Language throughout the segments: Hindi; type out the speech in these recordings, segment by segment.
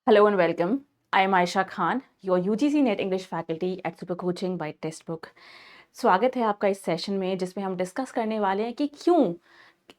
Hello and welcome. I am Aisha Khan, your UGC NET English faculty at Super Coaching by Textbook. स्वागत है आपका इस सेशन में जिसमें हम डिस्कस करने वाले हैं कि क्यों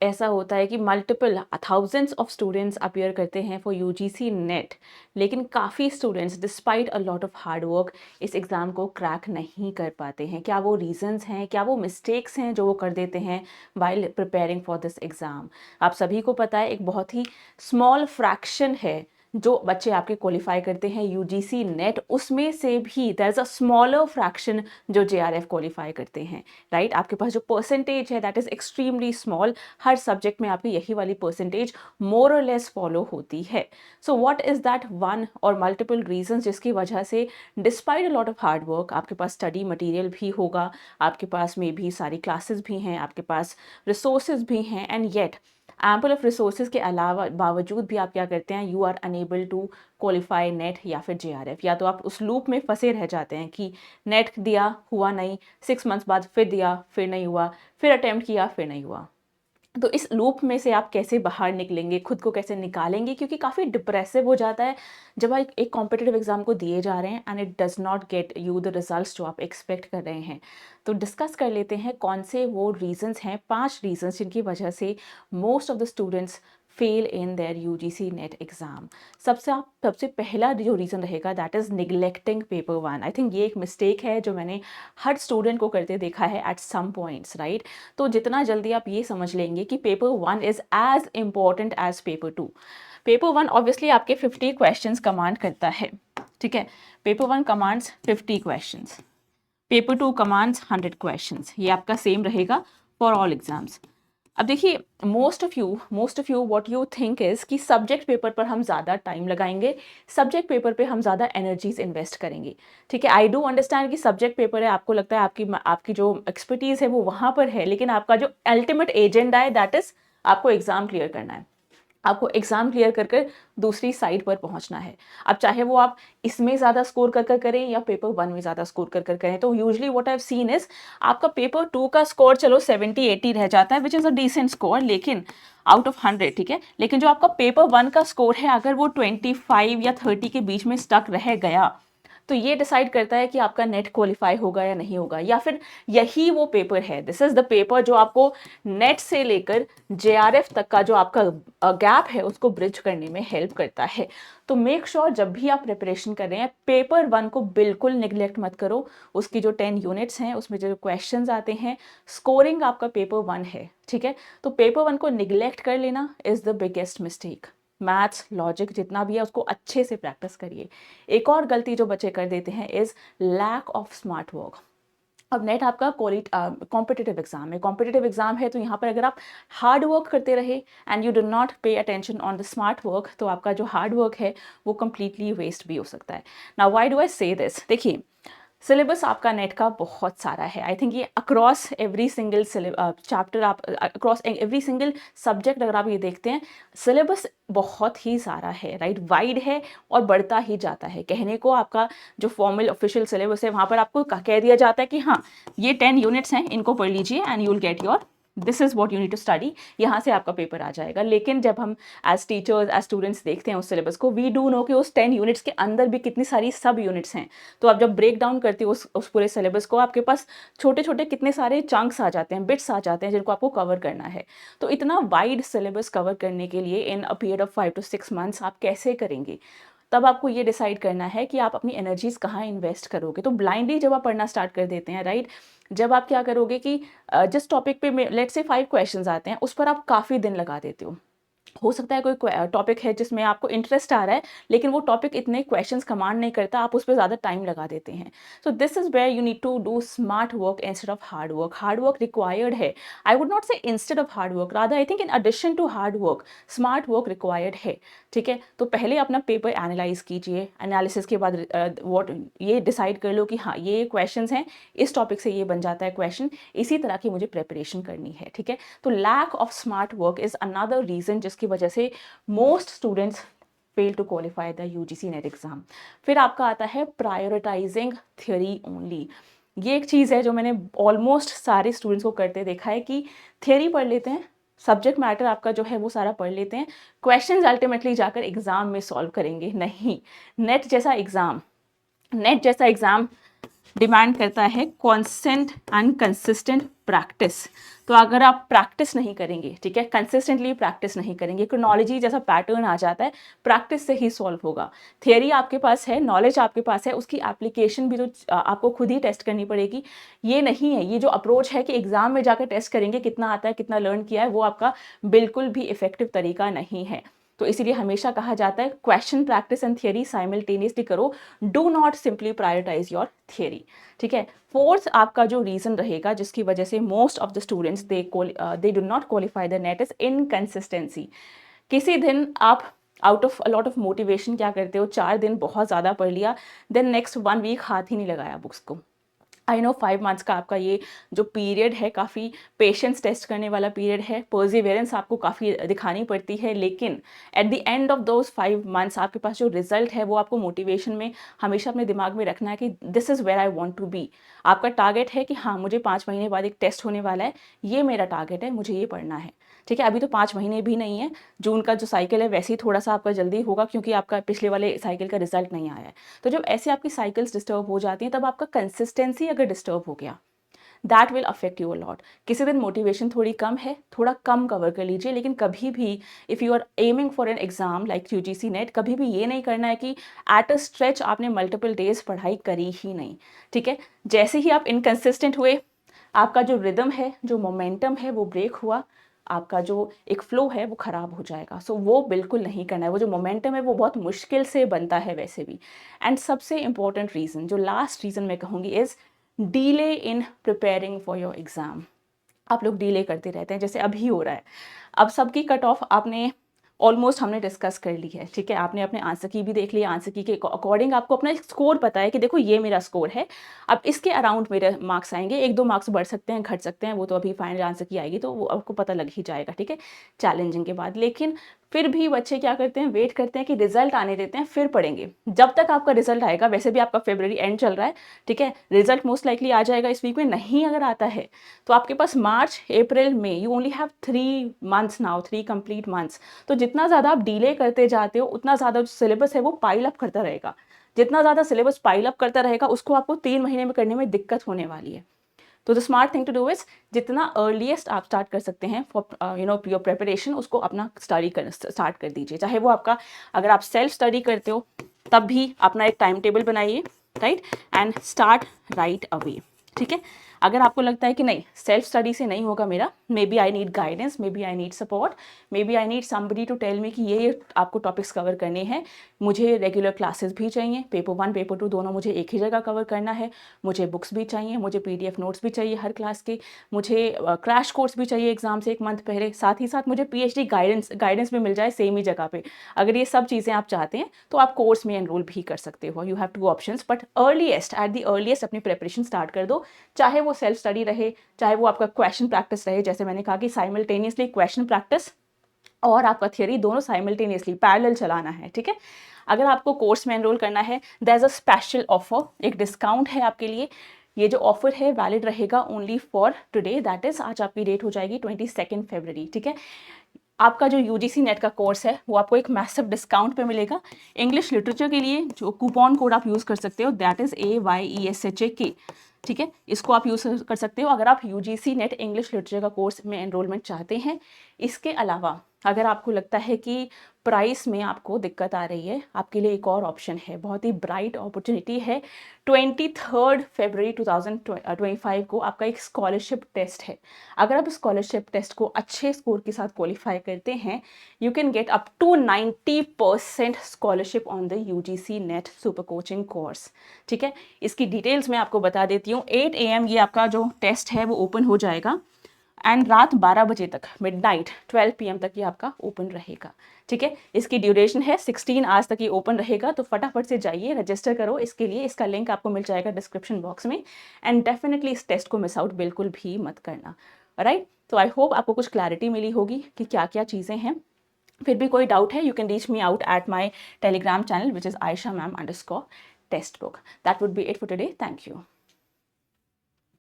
ऐसा होता है कि multiple thousands of students appear करते हैं फॉर यूजीसी नेट, लेकिन काफ़ी students despite a lot of hard work इस एग्ज़ाम को क्रैक नहीं कर पाते हैं। क्या वो रीजंस हैं, क्या वो मिस्टेक्स हैं जो वो कर देते हैं while preparing for this exam? आप सभी को पता है एक बहुत ही स्मॉल फ्रैक्शन है जो बच्चे आपके क्वालिफाई करते हैं यूजीसी नेट, उसमें से भी there is a smaller fraction जो जेआरएफ क्वालिफाई करते हैं, राइट? आपके पास जो परसेंटेज है दैट इज़ एक्सट्रीमली स्मॉल। हर सब्जेक्ट में आपकी यही वाली परसेंटेज मोर और लेस फॉलो होती है। So what is that one और मल्टीपल रीजंस जिसकी वजह से despite a lot of hard work आपके पास स्टडी मटेरियल भी होगा, आपके पास में भी सारी क्लासेस भी हैं, आपके पास रिसोर्सेज भी हैं, and yet ample of resources के अलावा बावजूद भी आप क्या करते हैं, you are unable to qualify NET या फिर जेआरएफ। या तो आप उस लूप में फंसे रह जाते हैं कि नेट दिया, हुआ नहीं, 6 मंथ्स बाद फिर दिया, फिर नहीं हुआ, फिर अटेम्प्ट किया, फिर नहीं हुआ। तो इस लूप में से आप कैसे बाहर निकलेंगे, खुद को कैसे निकालेंगे? क्योंकि काफ़ी डिप्रेसिव हो जाता है जब आप एक कॉम्पिटिटिव एग्जाम को दिए जा रहे हैं and it does not get you the results जो आप एक्सपेक्ट कर रहे हैं। तो डिस्कस कर लेते हैं कौन से वो रीजंस हैं, 5 रीजंस जिनकी वजह से most of the students fail in their UGC net exam. सबसे पहला जो रीज़न रहेगा that is neglecting paper one. I think ये एक मिस्टेक है जो मैंने हर स्टूडेंट को करते देखा है एट सम पॉइंट्स, राइट? तो जितना जल्दी आप ये समझ लेंगे कि paper one is as important as paper two. Paper one obviously आपके 50 क्वेश्चंस कमांड करता है, ठीक है? Paper one commands 50 questions, paper two commands 100 questions. ये आपका सेम रहेगा फॉर ऑल एग्जाम्स। अब देखिए, most of you what you think is कि सब्जेक्ट पेपर पर हम ज़्यादा टाइम लगाएंगे, सब्जेक्ट पेपर पे हम ज़्यादा एनर्जीज इन्वेस्ट करेंगे, ठीक है? आई डू अंडरस्टैंड कि सब्जेक्ट पेपर है, आपको लगता है आपकी जो एक्सपर्टीज़ है वो वहाँ पर है, लेकिन आपका जो अल्टीमेट एजेंडा है दैट इज़ आपको एग्ज़ाम क्लियर करना है। आपको एग्ज़ाम क्लियर कर कर दूसरी साइड पर पहुंचना है। अब चाहे वो आप इसमें ज़्यादा स्कोर कर कर करें या पेपर वन में ज़्यादा स्कोर कर कर करें। तो usually what I have seen is आपका पेपर टू का स्कोर चलो 70-80 रह जाता है, which is a decent score, लेकिन आउट ऑफ 100, ठीक है? लेकिन जो आपका पेपर वन का स्कोर है अगर वो 25 या 30 के बीच में स्टक रह गया, तो ये डिसाइड करता है कि आपका नेट क्वालिफाई होगा या नहीं होगा। या फिर यही वो पेपर है, दिस इज द पेपर जो आपको नेट से लेकर जेआरएफ तक का जो आपका गैप है उसको ब्रिज करने में हेल्प करता है। तो मेक श्योर जब भी आप प्रिपरेशन कर रहे हैं पेपर वन को बिल्कुल निगलेक्ट मत करो। उसकी जो 10 यूनिट्स हैं उसमें जो क्वेश्चंस आते हैं, स्कोरिंग आपका पेपर वन है, ठीक है? तो पेपर वन को निगलेक्ट कर लेना is the biggest mistake. Maths logic जितना भी है उसको अच्छे से प्रैक्टिस करिए। एक और गलती जो बच्चे कर देते हैं is lack of smart work. अब नेट आपका कॉम्पिटिटिव एग्जाम है, कॉम्पिटिटिव एग्जाम है, तो यहाँ पर अगर आप हार्ड वर्क करते रहे and you do not pay attention on the smart work, तो आपका जो हार्ड वर्क है वो कंप्लीटली वेस्ट भी हो सकता है। नाउ व्हाई डू आई से दिस? देखिए, सिलेबस आपका नेट का बहुत सारा है। आई थिंक ये अक्रॉस एवरी सिंगल चैप्टर, आप अक्रॉस एवरी सिंगल सब्जेक्ट अगर आप ये देखते हैं, सिलेबस बहुत ही सारा है, राइट? वाइड है और बढ़ता ही जाता है। कहने को आपका जो फॉर्मल ऑफिशियल सिलेबस है वहाँ पर आपको कह दिया जाता है कि हाँ ये 10 यूनिट्स हैं, इनको पढ़ लीजिए and you will get your, this is what you need to study, यहाँ से आपका पेपर आ जाएगा। लेकिन जब हम एज टीचर्स एज स्टूडेंट्स देखते हैं उस सिलेबस को, वी डू नो कि उस 10 यूनिट्स के अंदर भी कितनी सारी सब यूनिट्स हैं। तो आप जब ब्रेक डाउन करते हो उस पूरे सिलेबस को, आपके पास छोटे छोटे कितने सारे चंक्स आ जाते हैं, बिट्स आ जाते हैं जिनको आपको कवर करना है। तो इतना वाइड सिलेबस कवर करने के लिए in a period of 5 to 6 months आप कैसे करेंगे? तब आपको ये डिसाइड करना है कि आप अपनी एनर्जीज कहाँ इन्वेस्ट करोगे। तो ब्लाइंडली जब आप पढ़ना स्टार्ट कर देते हैं, राइट, जब आप क्या करोगे कि जिस टॉपिक पे लेट्स से 5 क्वेश्चंस आते हैं उस पर आप काफ़ी दिन लगा देते हो सकता है कोई टॉपिक है जिसमें आपको इंटरेस्ट आ रहा है लेकिन वो टॉपिक इतने क्वेश्चंस कमांड नहीं करता, आप उस पर ज़्यादा टाइम लगा देते हैं। So this is where you need to do smart work instead of hard work. Hard work required है, I would not say instead of hard work, rather I think in addition to hard work smart work required है, ठीक है? तो पहले अपना पेपर एनालाइज कीजिए, एनालिसिस के बाद व्हाट ये डिसाइड कर लो कि हाँ ये क्वेश्चंस हैं, इस टॉपिक से ये बन जाता है क्वेश्चन, इसी तरह की मुझे प्रिपरेशन करनी है, ठीक है? तो lack of smart work is another reason जिसकी वजह से most students fail to qualify the UGC NET exam. फिर आपका आता है प्रायोरिटाइजिंग थ्योरी ओनली। ये एक चीज़ है जो मैंने ऑलमोस्ट सारे स्टूडेंट्स को करते देखा है कि थियरी पढ़ लेते हैं सब्जेक्ट मैटर आपका जो है वो सारा पढ़ लेते हैं, क्वेश्चंस अल्टीमेटली जाकर एग्जाम में सॉल्व करेंगे नहीं। नेट जैसा एग्जाम, नेट जैसा एग्जाम डिमांड करता है कॉन्स्टेंट एंड कंसिस्टेंट प्रैक्टिस। तो अगर आप प्रैक्टिस नहीं करेंगे, ठीक है, कंसिस्टेंटली प्रैक्टिस नहीं करेंगे, क्रोनोलॉजी जैसा पैटर्न आ जाता है, प्रैक्टिस से ही सॉल्व होगा। थियरी आपके पास है, नॉलेज आपके पास है, उसकी एप्लीकेशन भी तो आपको खुद ही टेस्ट करनी पड़ेगी। ये नहीं है, ये जो अप्रोच है कि एग्जाम में जाकर टेस्ट करेंगे कितना आता है, कितना लर्न किया है, वो आपका बिल्कुल भी इफेक्टिव तरीका नहीं है। तो इसीलिए हमेशा कहा जाता है question practice and theory simultaneously करो, do not simply prioritize your theory, ठीक है। फोर्थ आपका जो रीजन रहेगा जिसकी वजह से most of the students they do not qualify the net is inconsistency. किसी दिन आप out of a lot of motivation क्या करते हो, 4 दिन बहुत ज़्यादा पढ़ लिया, देन नेक्स्ट 1 वीक हाथ ही नहीं लगाया बुक्स को। आई नो 5 मंथ्स का आपका ये जो पीरियड है काफ़ी पेशेंस टेस्ट करने वाला पीरियड है, पर्सिवियरेंस आपको काफ़ी दिखानी पड़ती है, लेकिन at the end of those 5 months आपके पास जो रिजल्ट है वो आपको मोटिवेशन में हमेशा अपने दिमाग में रखना है कि this is where I want to be. आपका टारगेट है कि हाँ मुझे 5 महीने बाद एक टेस्ट होने वाला है, ये मेरा टारगेट है, मुझे ये पढ़ना है, ठीक है। अभी तो 5 महीने भी नहीं है, जून का जो साइकिल है वैसे ही थोड़ा सा आपका जल्दी होगा क्योंकि आपका पिछले वाले साइकिल का रिजल्ट नहीं आया है। तो जब ऐसे आपकी साइकिल्स डिस्टर्ब हो जाती हैं तब आपका कंसिस्टेंसी अगर डिस्टर्ब हो गया, that will affect you a lot. किसी दिन मोटिवेशन थोड़ी कम है, थोड़ा कम कवर कर लीजिए, लेकिन कभी भी if you are aiming for an exam like UGC NET, कभी भी ये नहीं करना है कि एट अ स्ट्रेच आपने मल्टीपल डेज पढ़ाई करी ही नहीं, ठीक है। जैसे ही आप इनकंसिस्टेंट हुए, आपका जो रिदम है, जो मोमेंटम है वो ब्रेक हुआ, आपका जो एक फ्लो है वो ख़राब हो जाएगा। सो वो बिल्कुल नहीं करना है। वो जो मोमेंटम है वो बहुत मुश्किल से बनता है वैसे भी। एंड सबसे इम्पॉर्टेंट रीज़न, जो लास्ट रीज़न मैं कहूँगी, is delay in preparing for your exam. आप लोग डीले करते रहते हैं, जैसे अभी हो रहा है। अब सबकी कट ऑफ आपने ऑलमोस्ट हमने डिस्कस कर ली है, ठीक है। आपने अपने आंसर की भी देख लिया, आंसर की के अकॉर्डिंग आपको अपना एक स्कोर पता है कि देखो ये मेरा स्कोर है, अब इसके अराउंड मेरे मार्क्स आएंगे, 1-2 मार्क्स बढ़ सकते हैं, घट सकते हैं, वो तो अभी फाइनल आंसर की आएगी तो वो आपको पता लग ही जाएगा, ठीक है, चैलेंजिंग के बाद। लेकिन फिर भी बच्चे क्या करते हैं, वेट करते हैं कि रिजल्ट आने देते हैं फिर पढ़ेंगे। जब तक आपका रिजल्ट आएगा, वैसे भी आपका फरवरी एंड चल रहा है, ठीक है, रिजल्ट मोस्ट लाइकली आ जाएगा इस वीक में, नहीं अगर आता है तो आपके पास March, April, May, you only have 3 months now, 3 complete months. तो जितना ज़्यादा आप डिले करते जाते हो उतना ज़्यादा जो सिलेबस है वो पाइल अप करता रहेगा। जितना ज़्यादा सिलेबस पाइल अप करता रहेगा उसको आपको 3 महीने में करने में दिक्कत होने वाली है। तो the smart thing to do is जितना अर्लीस्ट आप स्टार्ट कर सकते हैं फॉर योर प्रिपरेशन, उसको अपना स्टडी कर स्टार्ट कर दीजिए। चाहे वो आपका, अगर आप सेल्फ स्टडी करते हो तब भी अपना एक टाइम टेबल बनाइए, right, and start right away, ठीक है। अगर आपको लगता है कि नहीं सेल्फ स्टडी से नहीं होगा मेरा, maybe I need guidance, maybe I need support, maybe I need somebody to tell me कि ये आपको टॉपिक्स कवर करने हैं, मुझे रेगुलर क्लासेस भी चाहिए, पेपर 1 पेपर 2 दोनों मुझे एक ही जगह कवर करना है, मुझे बुक्स भी चाहिए, मुझे PDF नोट्स भी चाहिए हर क्लास के, मुझे क्रैश कोर्स भी चाहिए एग्जाम से 1 मंथ पहले, साथ ही साथ मुझे PhD गाइडेंस भी मिल जाए सेम ही जगह पे। अगर ये सब चीज़ें आप चाहते हैं तो आप कोर्स में एनरोल भी कर सकते हो। You have 2 options, but earliest at the earliest अपनी प्रिपरेशन स्टार्ट कर दो, चाहे वो सेल्फ स्टडी रहे, चाहे वो आपका क्वेश्चन प्रैक्टिस रहे। जैसे मैंने कहा कि साइमल्टेनियसली क्वेश्चन प्रैक्टिस और आपका थियरी दोनों साइमल्टेनियसली पैरेलल चलाना है, ठीक है। अगर आपको कोर्स में एनरोल करना है, there is a special offer, एक डिस्काउंट है आपके लिए। ये जो ऑफर है वैलिड रहेगा only for today, that is आज आपकी डेट हो जाएगी 22 फरवरी, ठीक है। आपका जो UGC नेट का कोर्स है वो आपको एक मैसिव डिस्काउंट पे मिलेगा। इंग्लिश लिटरेचर के लिए जो कूपन कोड आप यूज़ कर सकते हो, दैट इज़ AYESHAK, ठीक है, इसको आप यूज़ कर सकते हो अगर आप UGC नेट इंग्लिश लिटरेचर का कोर्स में एनरोलमेंट चाहते हैं। इसके अलावा अगर आपको लगता है कि प्राइस में आपको दिक्कत आ रही है, आपके लिए एक और ऑप्शन है, बहुत ही ब्राइट अपॉर्चुनिटी है। 23 फरवरी 2025 को आपका एक स्कॉलरशिप टेस्ट है। अगर आप स्कॉलरशिप टेस्ट को अच्छे स्कोर के साथ क्वालिफाई करते हैं, you can get up to 90% scholarship on the UGC NET super coaching course, ठीक है। इसकी डिटेल्स मैं आपको बता देती हूँ। 8 AM ये आपका जो टेस्ट है वो ओपन हो जाएगा एंड रात 12 बजे तक, मिडनाइट 12 PM तक ये आपका ओपन रहेगा, ठीक है। इसकी ड्यूरेशन है 16 आवर्स तक ये ओपन रहेगा। तो फटाफट से जाइए रजिस्टर करो इसके लिए, इसका लिंक आपको मिल जाएगा डिस्क्रिप्शन बॉक्स में। एंड डेफिनेटली इस टेस्ट को मिस आउट बिल्कुल भी मत करना, राइट। तो आई होप आपको कुछ क्लैरिटी मिली होगी कि क्या क्या चीज़ें हैं। फिर भी कोई डाउट है, you can reach me out at my Telegram channel which is Aisha Ma'am _testbook. That would be it for today. Thank you.